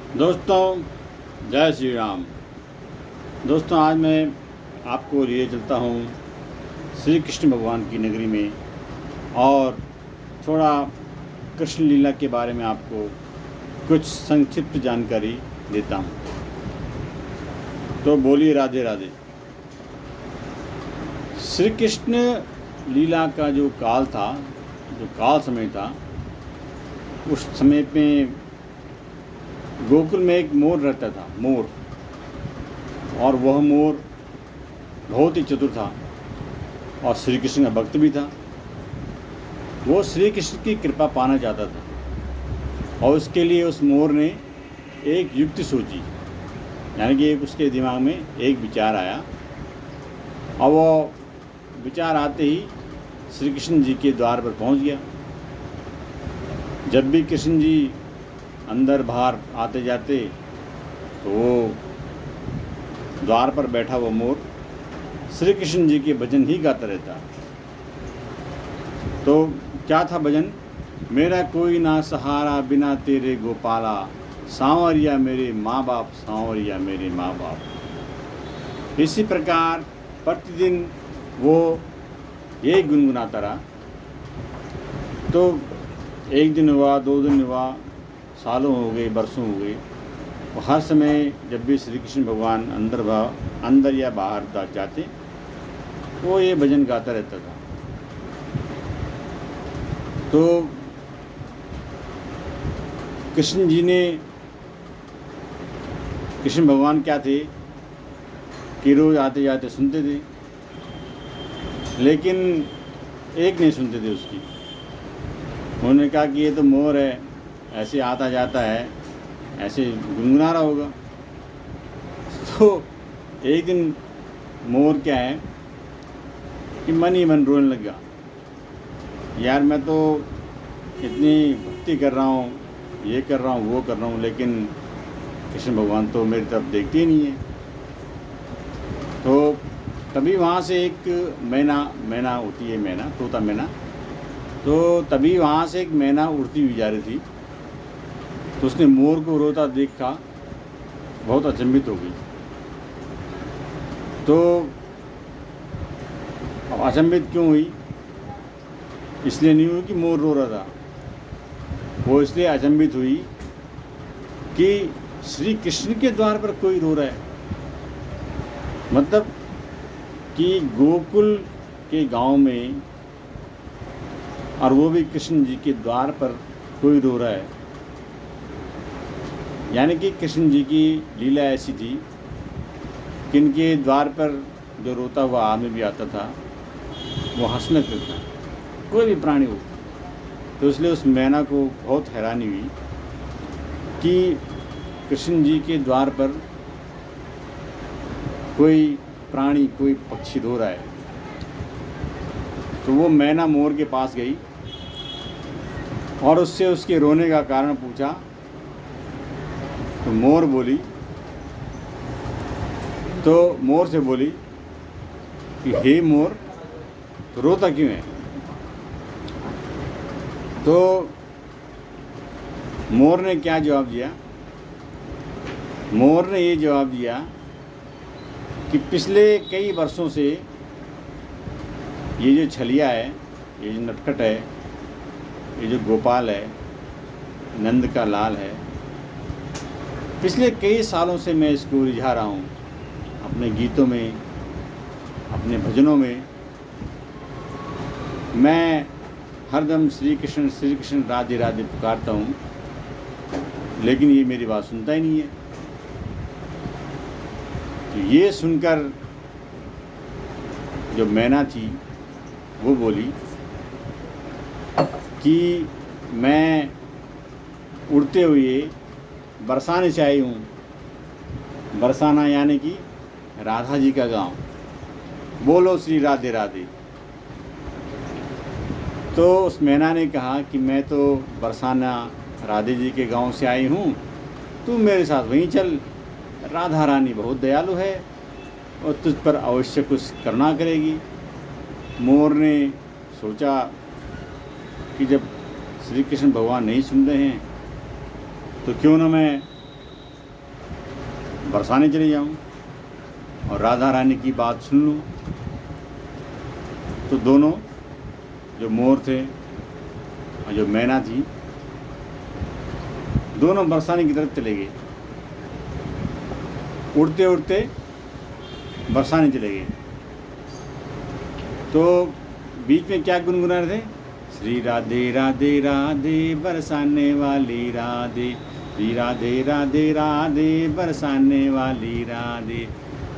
दोस्तों, जय श्री राम। दोस्तों, आज मैं आपको लिए चलता हूँ श्री कृष्ण भगवान की नगरी में और थोड़ा कृष्ण लीला के बारे में आपको कुछ संक्षिप्त जानकारी देता हूँ। तो बोलिए राधे राधे। श्री कृष्ण लीला का जो काल था, जो काल समय था, उस समय पे गोकुल में एक मोर रहता था, मोर। और वह मोर बहुत ही चतुर था और श्री कृष्ण का भक्त भी था। वो श्री कृष्ण की कृपा पाना चाहता था और उसके लिए उस मोर ने एक युक्ति सोची, यानी कि उसके दिमाग में एक विचार आया और वो विचार आते ही श्री कृष्ण जी के द्वार पर पहुंच गया। जब भी कृष्ण जी अंदर बाहर आते जाते तो वो द्वार पर बैठा वो मोर श्री कृष्ण जी के भजन ही गाता रहता। तो क्या था भजन? मेरा कोई ना सहारा बिना तेरे गोपाला, सांवरिया मेरे माँ बाप, सांवरिया मेरे माँ बाप। इसी प्रकार प्रतिदिन वो यही गुनगुनाता रहा। तो एक दिन हुआ, 2 दिन हुआ, सालों हो गए, बरसों हो गए। और हर समय जब भी श्री कृष्ण भगवान अंदर या बाहर जाते वो ये भजन गाता रहता था। तो कृष्ण जी ने, कृष्ण भगवान क्या थे कि रोज आते जाते सुनते थे, लेकिन एक नहीं सुनते थे उसकी। उन्होंने कहा कि ये तो मोर है, ऐसे आता जाता है, ऐसे गुनगुना रहा होगा। तो एक दिन मोर क्या है कि मन ही मन रोने लग गया। यार, मैं तो इतनी भक्ति कर रहा हूँ, ये कर रहा हूँ, वो कर रहा हूँ, लेकिन कृष्ण भगवान तो मेरी तरफ देखते ही नहीं है। तो तभी वहाँ से एक मैना होती है, मैना, तोता मैना। तो तभी वहाँ से एक मैना उड़ती हुई जा रही थी। तो उसने मोर को रोता देखा, बहुत अचंभित हो गई। तो अब अचंभित क्यों हुई? इसलिए नहीं हुई कि मोर रो रहा था, वो इसलिए अचंभित हुई कि श्री कृष्ण के द्वार पर कोई रो रहा है। मतलब कि गोकुल के गांव में, और वो भी कृष्ण जी के द्वार पर कोई रो रहा है। यानी कि कृष्ण जी की लीला ऐसी थी कि इनके द्वार पर जो रोता हुआ आदमी भी आता था वो हंसने लगता था, कोई भी प्राणी हो। तो इसलिए उस मैना को बहुत हैरानी हुई कि कृष्ण जी के द्वार पर कोई प्राणी, कोई पक्षी रो रहा है। तो वो मैना मोर के पास गई और उससे उसके रोने का कारण पूछा। तो मोर से बोली कि हे मोर, तो रोता क्यों है? तो मोर ने क्या जवाब दिया? मोर ने ये जवाब दिया कि पिछले कई वर्षों से ये जो छलिया है, ये जो नटखट है, ये जो गोपाल है, नंद का लाल है, पिछले कई सालों से मैं इसको रिझा रहा हूँ अपने गीतों में, अपने भजनों में। मैं हरदम श्री कृष्ण राधे राधे पुकारता हूँ, लेकिन ये मेरी बात सुनता ही नहीं है। तो ये सुनकर जो मैना थी वो बोली कि मैं उड़ते हुए बरसाने से आई हूँ। बरसाना यानी कि राधा जी का गांव। बोलो श्री राधे राधे। तो उस मैना ने कहा कि मैं तो बरसाना राधे जी के गांव से आई हूँ, तू मेरे साथ वहीं चल। राधा रानी बहुत दयालु है और तुझ पर अवश्य कुछ करना करेगी। मोर ने सोचा कि जब श्री कृष्ण भगवान नहीं सुन रहे हैं तो क्यों ना मैं बरसाने चले जाऊं और राधा रानी की बात सुन लूं। तो दोनों, जो मोर थे और जो मैना थी, दोनों बरसाने की तरफ चले गए। उड़ते उड़ते बरसाने चले गए। तो बीच में क्या गुनगुना रहे थे? श्री राधे राधे राधे बरसाने वाली राधे, श्री राधे राधे राधे बरसाने वाली राधे।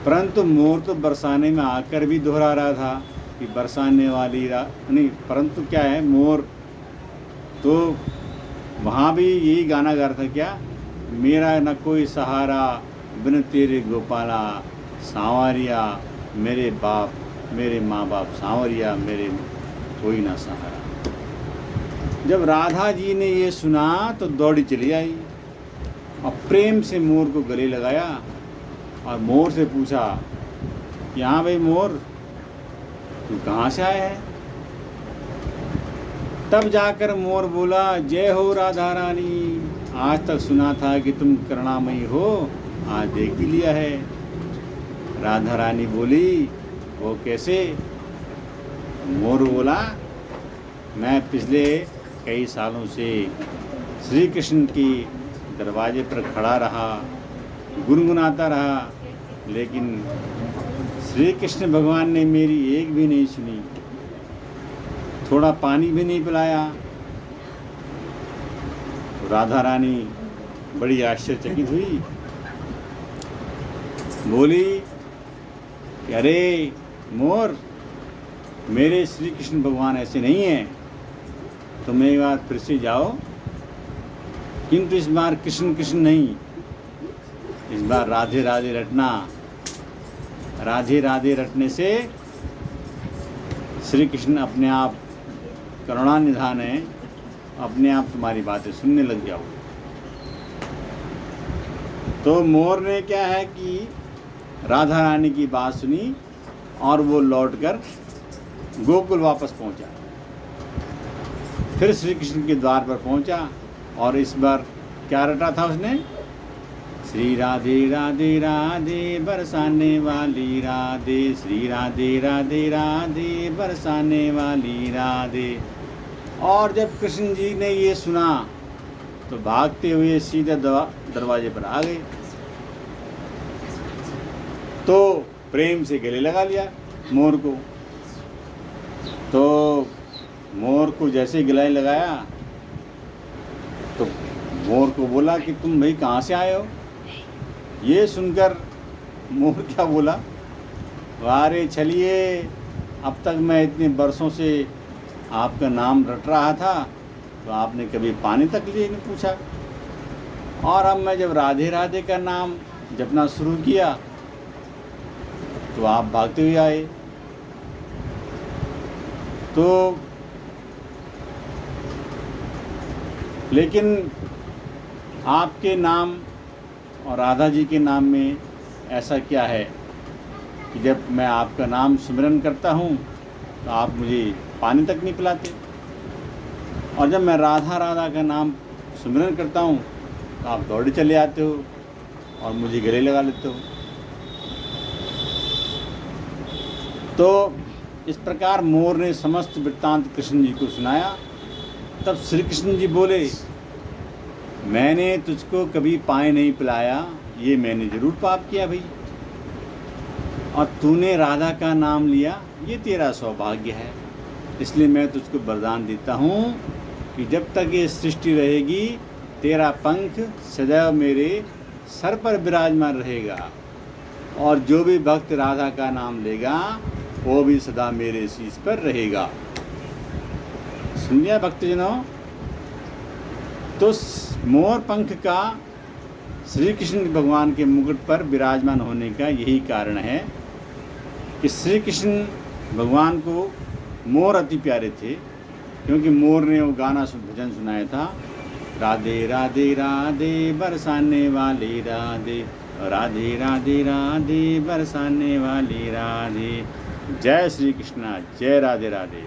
परंतु मोर तो बरसाने में आकर भी दोहरा रहा था कि बरसाने वाली नहीं, परंतु क्या है, मोर तो वहाँ भी यही गाना गा रहा था, क्या? मेरा न कोई सहारा बिन तेरे गोपाला, सांवरिया मेरे बाप मेरे माँ बाप, सांवरिया मेरे कोई ना सहारा। जब राधा जी ने ये सुना तो दौड़ी चली आई और प्रेम से मोर को गले लगाया और मोर से पूछा कि हाँ भाई मोर, तू कहाँ से आया है? तब जाकर मोर बोला, जय हो राधा रानी, आज तक सुना था कि तुम करुणामयी हो, आज देख भी लिया है। राधा रानी बोली, वो कैसे? मोर बोला, मैं पिछले कई सालों से श्री कृष्ण की दरवाजे पर खड़ा रहा, गुनगुनाता रहा, लेकिन श्री कृष्ण भगवान ने मेरी एक भी नहीं सुनी, थोड़ा पानी भी नहीं पिलाया। राधा रानी बड़ी आश्चर्यचकित हुई, बोली कि अरे मोर, मेरे श्री कृष्ण भगवान ऐसे नहीं हैं, तुम एक बार फिर से जाओ, किंतु इस बार कृष्ण कृष्ण नहीं, इस बार राधे राधे रटना। राधे राधे रटने से श्री कृष्ण अपने आप करुणा निधान है, अपने आप तुम्हारी बातें सुनने लग जाओ। तो मोर ने क्या है कि राधा रानी की बात सुनी और वो लौटकर गोकुल वापस पहुंचा। फिर श्री कृष्ण के द्वार पर पहुंचा और इस बार क्या रटा था उसने? श्री राधे राधे राधे बरसाने वाली राधे, श्री राधे राधे राधे बरसाने वाली राधे। और जब कृष्ण जी ने ये सुना तो भागते हुए सीधे दरवाजे पर आ गए, तो प्रेम से गले लगा लिया मोर को। तो मोर को जैसे गले लगाया तो मोर को बोला कि तुम भाई कहाँ से आए हो? ये सुनकर मोर क्या बोला, वारे चलिए, अब तक मैं इतने बरसों से आपका नाम रट रहा था तो आपने कभी पानी तक लिए नहीं पूछा, और अब मैं जब राधे राधे का नाम जपना शुरू किया तो आप भागते हुए आए। तो लेकिन आपके नाम और राधा जी के नाम में ऐसा क्या है कि जब मैं आपका नाम सुमिरन करता हूँ तो आप मुझे पानी तक नहीं पिलाते, और जब मैं राधा राधा का नाम सुमिरन करता हूँ तो आप दौड़े चले आते हो और मुझे गले लगा लेते हो। तो इस प्रकार मोर ने समस्त वृत्तांत कृष्ण जी को सुनाया। तब श्री कृष्ण जी बोले, मैंने तुझको कभी पानी नहीं पिलाया, ये मैंने जरूर पाप किया भाई, और तूने राधा का नाम लिया, ये तेरा सौभाग्य है। इसलिए मैं तुझको वरदान देता हूँ कि जब तक ये सृष्टि रहेगी तेरा पंख सदैव मेरे सर पर विराजमान रहेगा, और जो भी भक्त राधा का नाम लेगा वो भी सदा मेरे शीश पर रहेगा। सुन लिया भक्तजनों? तो मोर पंख का श्री कृष्ण भगवान के मुकुट पर विराजमान होने का यही कारण है कि श्री कृष्ण भगवान को मोर अति प्यारे थे, क्योंकि मोर ने वो गाना भजन सुनाया था, राधे राधे राधे बरसाने वाली राधे, राधे राधे राधे बरसाने वाली राधे। जय श्री कृष्णा, जय राधे राधे।